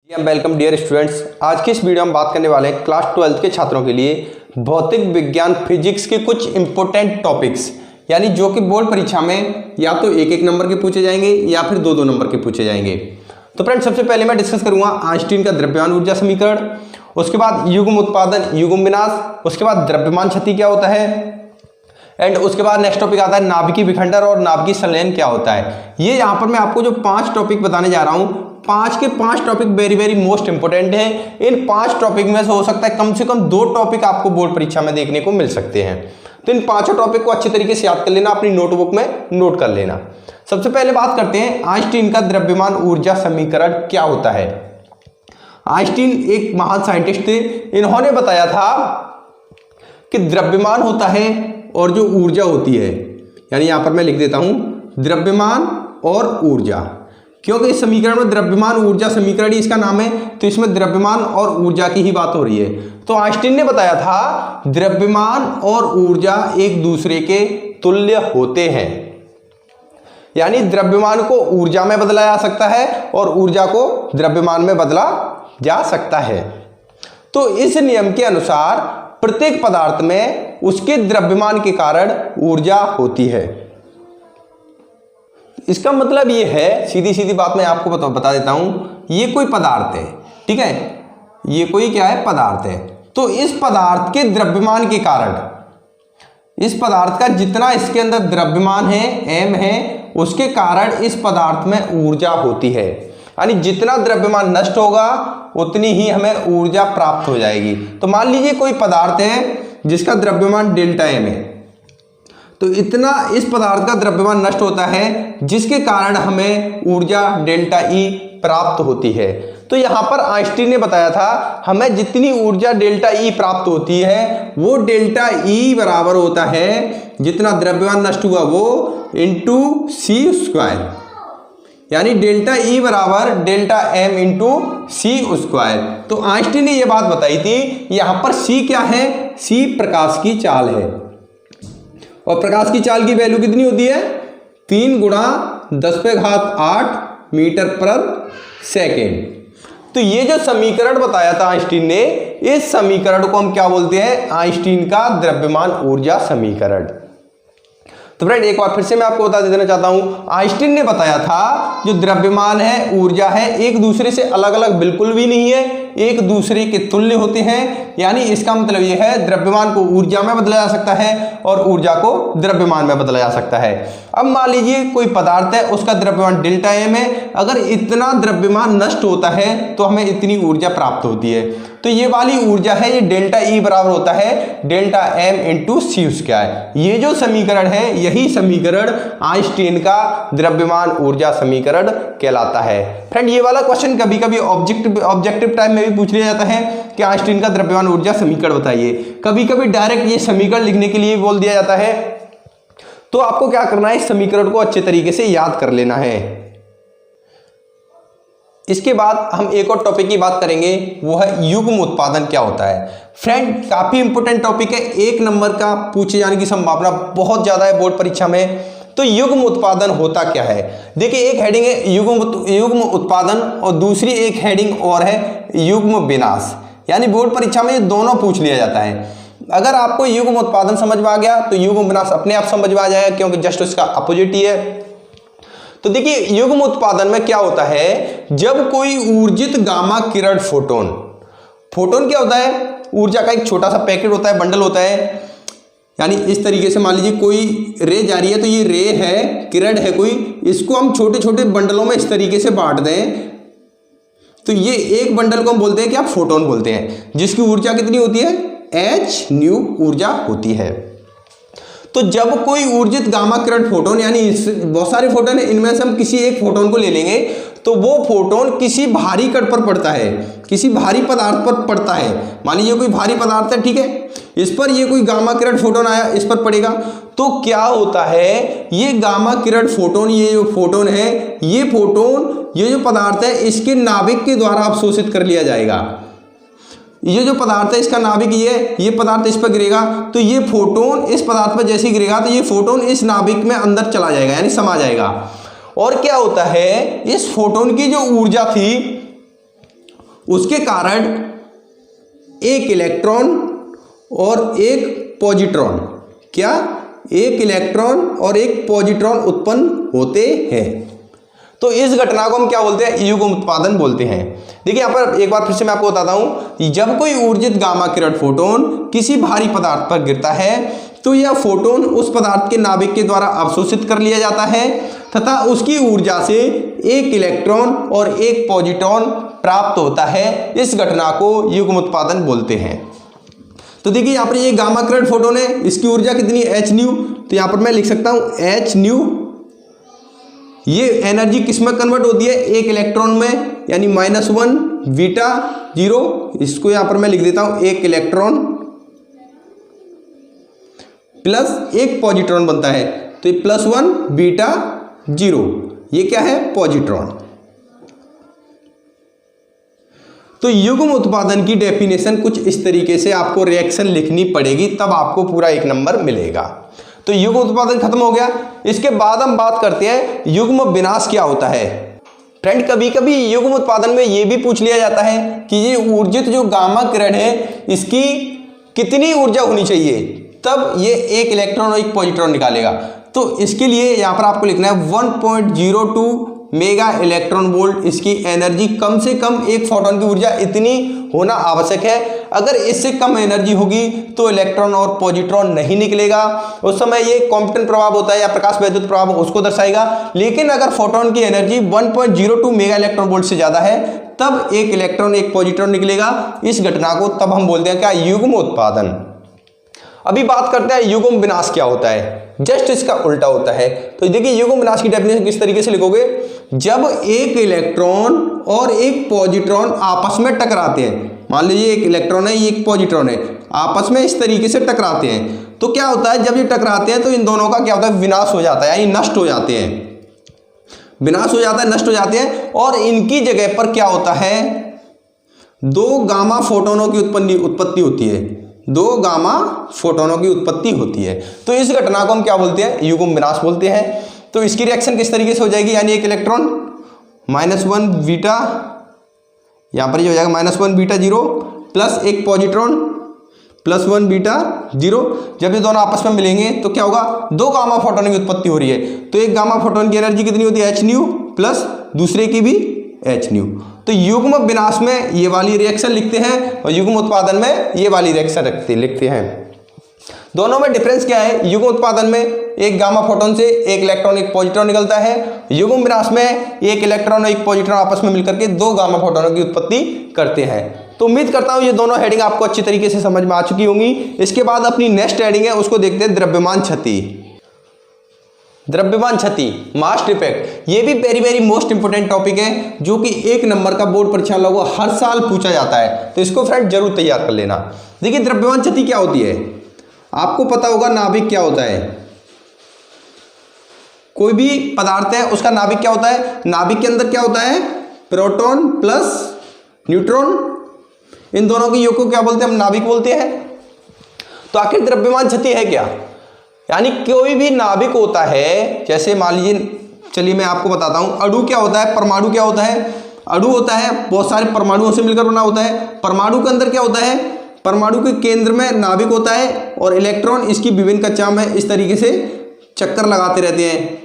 Welcome dear students. आज की इस वीडियो में बात करने वाले हैं क्लास 12th के छात्रों के लिए भौतिक विज्ञान फिजिक्स के कुछ इंपॉर्टेंट टॉपिक्स, यानी जो कि बोर्ड परीक्षा में या तो एक एक नंबर के पूछे जाएंगे या फिर दो दो नंबर के पूछे जाएंगे। तो फ्रेंड्स, सबसे पहले मैं डिस्कस करूंगा आइंस्टीन का द्रव्यमान ऊर्जा समीकरण, उसके बाद युग्म उत्पादन युग्म विनाश, उसके बाद द्रव्यमान क्षति क्या होता है, एंड उसके बाद नेक्स्ट टॉपिक आता है नाभिकीय विखंडन और नाभिकीय संलयन क्या होता है। ये यहाँ पर मैं आपको जो 5 टॉपिक बताने जा रहा हूँ, 5 के 5 topic very very most important हैं। इन 5 टॉपिक में से हो सकता है कम से कम 2 टॉपिक आपको बोर्ड परीक्षा में देखने को मिल सकते हैं। तो इन 5 टॉपिक को अच्छे तरीके से याद कर लेना, अपनी नोटबुक में नोट कर लेना। सबसे पहले बात करते हैं आइंस्टीन का द्रव्यमान ऊर्जा समीकरण क्या होता है। आइंस्टीन एक महान साइंटिस्ट थे। इन्होंने बताया था कि द्रव्यमान होता है और जो ऊर्जा होती है, यानी यहां पर मैं लिख देता हूं द्रव्यमान और ऊर्जा, क्योंकि इस समीकरण में द्रव्यमान ऊर्जा समीकरण ही इसका नाम है, तो इसमें द्रव्यमान और ऊर्जा की ही बात हो रही है। तो आइंस्टीन ने बताया था द्रव्यमान और ऊर्जा एक दूसरे के तुल्य होते हैं, यानी द्रव्यमान को ऊर्जा में बदला जा सकता है और ऊर्जा को द्रव्यमान में बदला जा सकता है। तो इस नियम के अनुसार प्रत्येक पदार्थ में उसके द्रव्यमान के कारण ऊर्जा होती है। इसका मतलब ये है, सीधी सीधी बात मैं आपको बता देता हूं, ये कोई पदार्थ है, ठीक है, ये कोई क्या है, पदार्थ है। तो इस पदार्थ के द्रव्यमान के कारण, इस पदार्थ का जितना इसके अंदर द्रव्यमान है m है, उसके कारण इस पदार्थ में ऊर्जा होती है। यानी जितना द्रव्यमान नष्ट होगा उतनी ही हमें ऊर्जा प्राप्त हो जाएगी। तो मान लीजिए कोई पदार्थ है जिसका द्रव्यमान डेल्टा m है, तो इतना इस पदार्थ का द्रव्यमान नष्ट होता है जिसके कारण हमें ऊर्जा डेल्टा E प्राप्त होती है। तो यहां पर आइंस्टीन ने बताया था हमें जितनी ऊर्जा डेल्टा E प्राप्त होती है वो डेल्टा E बराबर होता है जितना द्रव्यमान नष्ट हुआ वो इंटू सी स्क्वायर, यानी डेल्टा E बराबर डेल्टा m इंटू सी स्क्वायर। तो आइंस्टीन ने यह बात बताई थी। यहां पर c क्या है, c प्रकाश की चाल है, और प्रकाश की चाल की वैल्यू कितनी होती है, 3 × 10⁸ मीटर पर सेकेंड। तो ये जो समीकरण बताया था आइंस्टीन ने, इस समीकरण को हम क्या बोलते हैं, आइंस्टीन का द्रव्यमान ऊर्जा समीकरण। तो फ्रेंड, एक बार फिर से मैं आपको बता देना चाहता हूं, आइंस्टीन ने बताया था जो द्रव्यमान है ऊर्जा है एक दूसरे से अलग अलग बिल्कुल भी नहीं है, एक दूसरे के तुल्य होते हैं। यानी इसका मतलब यह है द्रव्यमान को ऊर्जा में बदला जा सकता है और ऊर्जा को द्रव्यमान में बदला जा सकता है। अब मान लीजिए कोई पदार्थ है, उसका द्रव्यमान डेल्टा m है, अगर इतना द्रव्यमान नष्ट होता है तो हमें इतनी ऊर्जा प्राप्त होती है। तो ये वाली ऊर्जा है, ये डेल्टा E बराबर होता है डेल्टा m इंटू सी स्क्वायर। ये जो समीकरण है, यही समीकरण आइंस्टीन का द्रव्यमान ऊर्जा समीकरण कहलाता है। फ्रेंड, ये वाला क्वेश्चन कभी कभी ऑब्जेक्टिव टाइम में भी पूछ लिया जाता है कि आइंस्टीन का द्रव्यमान ऊर्जा समीकरण बताइए। कभी कभी डायरेक्ट ये समीकरण लिखने के लिए बोल दिया जाता है। तो आपको क्या करना है, इस समीकरण को अच्छे तरीके से याद कर लेना है। इसके बाद हम एक और टॉपिक की बात करेंगे, वो है युग्म उत्पादन क्या होता है। फ्रेंड, काफी इंपोर्टेंट टॉपिक है, 1 नंबर का पूछे जाने की संभावना बहुत ज्यादा है बोर्ड परीक्षा में। तो युग्म उत्पादन होता क्या है, देखिए, एक हेडिंग है युग्म उत्पादन और दूसरी एक हेडिंग और है युग्म विनाश। यानी बोर्ड परीक्षा में ये दोनों पूछ लिया जाता है। अगर आपको युग्म उत्पादन समझ में आ गया तो युग्म विनाश अपने आप समझ में आ जाएगा, क्योंकि जस्ट उसका अपोजिट ही है। तो देखिए, युग्म उत्पादन में क्या होता है, जब कोई ऊर्जित गामा किरण फोटोन क्या होता है, ऊर्जा का एक छोटा सा पैकेट होता है, बंडल होता है। यानी इस तरीके से मान लीजिए कोई रे जा रही है, तो ये रे है, किरण है कोई, इसको हम छोटे छोटे बंडलों में इस तरीके से बांट दें तो ये एक बंडल को हम बोलते हैं क्या, फोटोन बोलते हैं, जिसकी ऊर्जा कितनी होती है, h ऊर्जा होती है। तो जब कोई ऊर्जित गामा किरण फोटोन, यानी बहुत सारे फोटोन है, इनमें से हम किसी एक फोटोन को ले लेंगे, तो वो फोटोन किसी भारी कण पर पड़ता है, किसी भारी पदार्थ पर पड़ता है। मान लीजिए कोई भारी पदार्थ है, ठीक है, इस पर ये कोई गामा किरण फोटोन आया, इस पर पड़ेगा, तो क्या होता है, ये गामा किरण फोटोन, ये जो फोटोन है, ये फोटोन, ये जो पदार्थ है, इसके नाभिक के द्वारा अवशोषित कर लिया जाएगा। ये जो पदार्थ है, इसका नाभिक ये पदार्थ इस पर गिरेगा, तो ये फोटोन इस पदार्थ पर जैसे ही गिरेगा तो ये फोटोन इस नाभिक में अंदर चला जाएगा, यानी समा जाएगा। और क्या होता है, इस फोटोन की जो ऊर्जा थी उसके कारण एक इलेक्ट्रॉन और एक पॉजिट्रॉन, क्या, एक इलेक्ट्रॉन और एक पॉजिट्रॉन उत्पन्न होते हैं। तो इस घटना को हम क्या बोलते हैं, युग्म उत्पादन बोलते हैं। देखिए यहाँ पर एक बार फिर से मैं आपको बताता हूं, जब कोई ऊर्जित गामा किरण फोटोन किसी भारी पदार्थ पर गिरता है तो यह फोटोन उस पदार्थ के नाभिक के द्वारा अवशोषित कर लिया जाता है तथा उसकी ऊर्जा से एक इलेक्ट्रॉन और एक पॉजिट्रॉन प्राप्त होता है। इस घटना को युग्म उत्पादन बोलते हैं। तो देखिए यहाँ पर ये गामा किरण फोटोन है, इसकी ऊर्जा कितनी है, h न्यू। तो यहाँ पर मैं लिख सकता हूँ h न्यू। ये एनर्जी किस में कन्वर्ट होती है, एक इलेक्ट्रॉन में, यानी -1 बीटा 0। इसको यहाँ पर मैं लिख देता हूँ एक इलेक्ट्रॉन प्लस एक पॉजिट्रॉन बनता है, तो ये +1 बीटा 0, ये क्या है, पॉजिट्रॉन। तो युग्म उत्पादन की डेफिनेशन कुछ इस तरीके से आपको रिएक्शन लिखनी पड़ेगी, तब आपको पूरा 1 नंबर मिलेगा। तो युग्म उत्पादन खत्म हो गया। इसके बाद हम बात करते हैं युग्म विनाश क्या होता है। फ्रेंड, कभी कभी युग्म उत्पादन में ये भी पूछ लिया जाता है कि ये ऊर्जित जो गामा किरण है इसकी कितनी ऊर्जा होनी चाहिए, तब ये एक इलेक्ट्रॉन और एक पॉजिट्रॉन निकालेगा। तो इसके लिए यहाँ पर आपको लिखना है 1.02 मेगा इलेक्ट्रॉन वोल्ट इसकी एनर्जी, कम से कम एक फोटोन की ऊर्जा इतनी होना आवश्यक है। अगर इससे कम एनर्जी होगी तो इलेक्ट्रॉन और पॉजिट्रॉन नहीं निकलेगा। उस समय ये कॉम्पटन प्रभाव होता है या प्रकाश वैद्युत प्रभाव, उसको दर्शाएगा। लेकिन अगर फोटोन की एनर्जी 1.02 मेगा इलेक्ट्रॉन वोल्ट से ज्यादा है तब एक इलेक्ट्रॉन एक पॉजिट्रॉन निकलेगा। इस घटना को तब हम बोलते हैं क्या, युग्म उत्पादन। अभी बात करते हैं युग्म विनाश क्या होता है। जस्ट इसका उल्टा होता है। तो देखिए युग्म विनाश की डेफिनेशन किस तरीके से लिखोगे, जब एक इलेक्ट्रॉन और एक पॉजिट्रॉन आपस में टकराते हैं, मान लीजिए एक इलेक्ट्रॉन है, एक पॉजिट्रॉन है, आपस में इस तरीके से टकराते हैं, तो क्या होता है, जब ये टकराते हैं तो इन दोनों का क्या होता है, विनाश हो जाता है, यानी नष्ट हो जाते हैं। विनाश हो जाता है, नष्ट हो जाते हैं, और इनकी जगह पर क्या होता है, 2 गामा फोटोनों की उत्पत्ति होती है। 2 गामा फोटोनों की उत्पत्ति होती है। तो इस घटना को हम क्या बोलते हैं, युग्म विनाश बोलते हैं। तो इसकी रिएक्शन किस तरीके से हो जाएगी, यानी एक इलेक्ट्रॉन -1 बीटा, यहां पर ये हो जाएगा -1 बीटा 0 प्लस एक पॉजिट्रॉन +1 बीटा 0। जब ये दोनों आपस में मिलेंगे तो क्या होगा, 2 गामा फोटोन की उत्पत्ति हो रही है। तो एक गामा फोटोन की एनर्जी कितनी होती है, h न्यू, प्लस दूसरे की भी h न्यू। तो युग्म विनाश में ये वाली रिएक्शन लिखते हैं और युग्म उत्पादन में ये वाली रिएक्शन लिखते हैं। दोनों में डिफरेंस क्या है, युग्म उत्पादन में एक गामा फोटोन से एक इलेक्ट्रॉन एक पॉजिट्रॉन निकलता है, युग्म विनाश में एक इलेक्ट्रॉन और एक पॉजिट्रॉन आपस में मिलकर के 2 गामा फोटोनों की उत्पत्ति करते हैं। तो उम्मीद करता हूं ये दोनों हेडिंग आपको अच्छी तरीके से समझ में आ चुकी होंगी। इसके बाद अपनी नेक्स्ट हेडिंग है, उसको देखते हैं द्रव्यमान क्षति। द्रव्यमान क्षति, मास इफेक्ट, ये भी very very most important topic है, जो कि 1 नंबर का बोर्ड परीक्षा लोगों हर साल पूछा जाता है। तो इसको फ्रेंड जरूर तैयार कर लेना। देखिए द्रव्यमान क्षति क्या होती है, आपको पता होगा नाभिक क्या होता है। कोई भी पदार्थ है उसका नाभिक क्या होता है, नाभिक के अंदर क्या होता है, प्रोटॉन प्लस न्यूट्रॉन, इन दोनों के योग को क्या बोलते हैं, हम नाभिक बोलते हैं। तो आखिर द्रव्यमान क्षति है क्या, यानी कोई भी नाभिक होता है, जैसे मान लीजिए, चलिए मैं आपको बताता हूं, अणु क्या होता है, परमाणु क्या होता है। अणु होता है बहुत सारे परमाणुओं से मिलकर बना होता है। परमाणु के अंदर क्या होता है, परमाणु के केंद्र में नाभिक होता है और इलेक्ट्रॉन इसकी विभिन्न कक्षा में इस तरीके से चक्कर लगाते रहते हैं,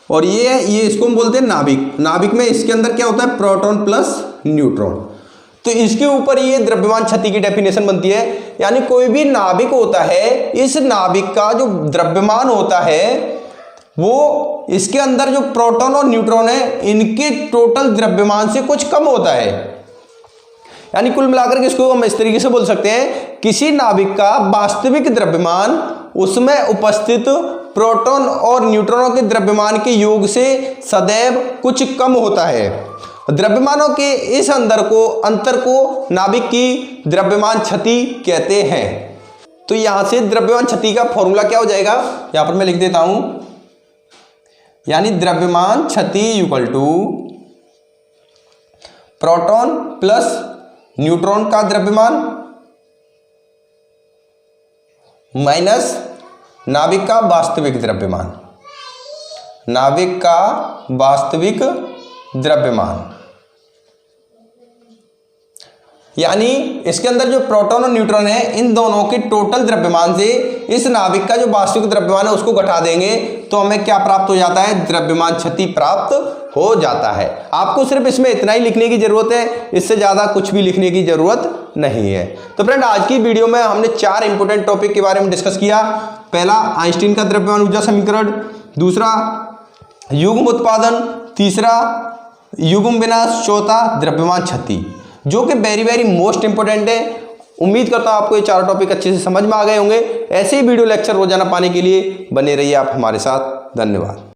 और ये इसको हम बोलते हैं नाभिक। नाभिक में इसके अंदर क्या होता है, प्रोटॉन प्लस न्यूट्रॉन। तो इसके ऊपर ये द्रव्यमान क्षति की डेफिनेशन बनती है, यानी कोई भी नाभिक होता है, इस नाभिक का जो द्रव्यमान होता है वो इसके अंदर जो प्रोटॉन और न्यूट्रॉन है इनके टोटल द्रव्यमान से कुछ कम होता है। यानी कुल मिलाकर के इसको हम इस तरीके से बोल सकते हैं, किसी नाभिक का वास्तविक द्रव्यमान उसमें उपस्थित प्रोटॉन और न्यूट्रॉनों के द्रव्यमान के योग से सदैव कुछ कम होता है। द्रव्यमानों के इस अंतर को नाभिक की द्रव्यमान क्षति कहते हैं। तो यहां से द्रव्यमान क्षति का फॉर्मूला क्या हो जाएगा, यहां पर मैं लिख देता हूं, यानी द्रव्यमान क्षति equal to proton plus neutron का द्रव्यमान माइनस नाभिक का वास्तविक द्रव्यमान। नाभिक का वास्तविक द्रव्यमान यानी इसके अंदर जो प्रोटॉन और न्यूट्रॉन है, इन दोनों के टोटल द्रव्यमान से इस नाभिक का जो वास्तविक द्रव्यमान है उसको घटा देंगे तो हमें क्या प्राप्त हो जाता है, द्रव्यमान क्षति प्राप्त हो जाता है। आपको सिर्फ इसमें इतना ही लिखने की जरूरत है, इससे ज्यादा कुछ भी लिखने की जरूरत नहीं है। तो फ्रेंड, आज की वीडियो में हमने 4 इंपोर्टेंट टॉपिक के बारे में डिस्कस किया। पहला, आइंस्टीन का द्रव्यमान ऊर्जा समीकरण, दूसरा युग्म उत्पादन, तीसरा युग्म विनाश, चौथा द्रव्यमान क्षति, जो कि वेरी मोस्ट इंपोर्टेंट है। उम्मीद करता हूं आपको ये 4 टॉपिक अच्छे से समझ में आ गए होंगे। ऐसे ही वीडियो लेक्चर रोजाना पाने के लिए बने रहिए आप हमारे साथ। धन्यवाद।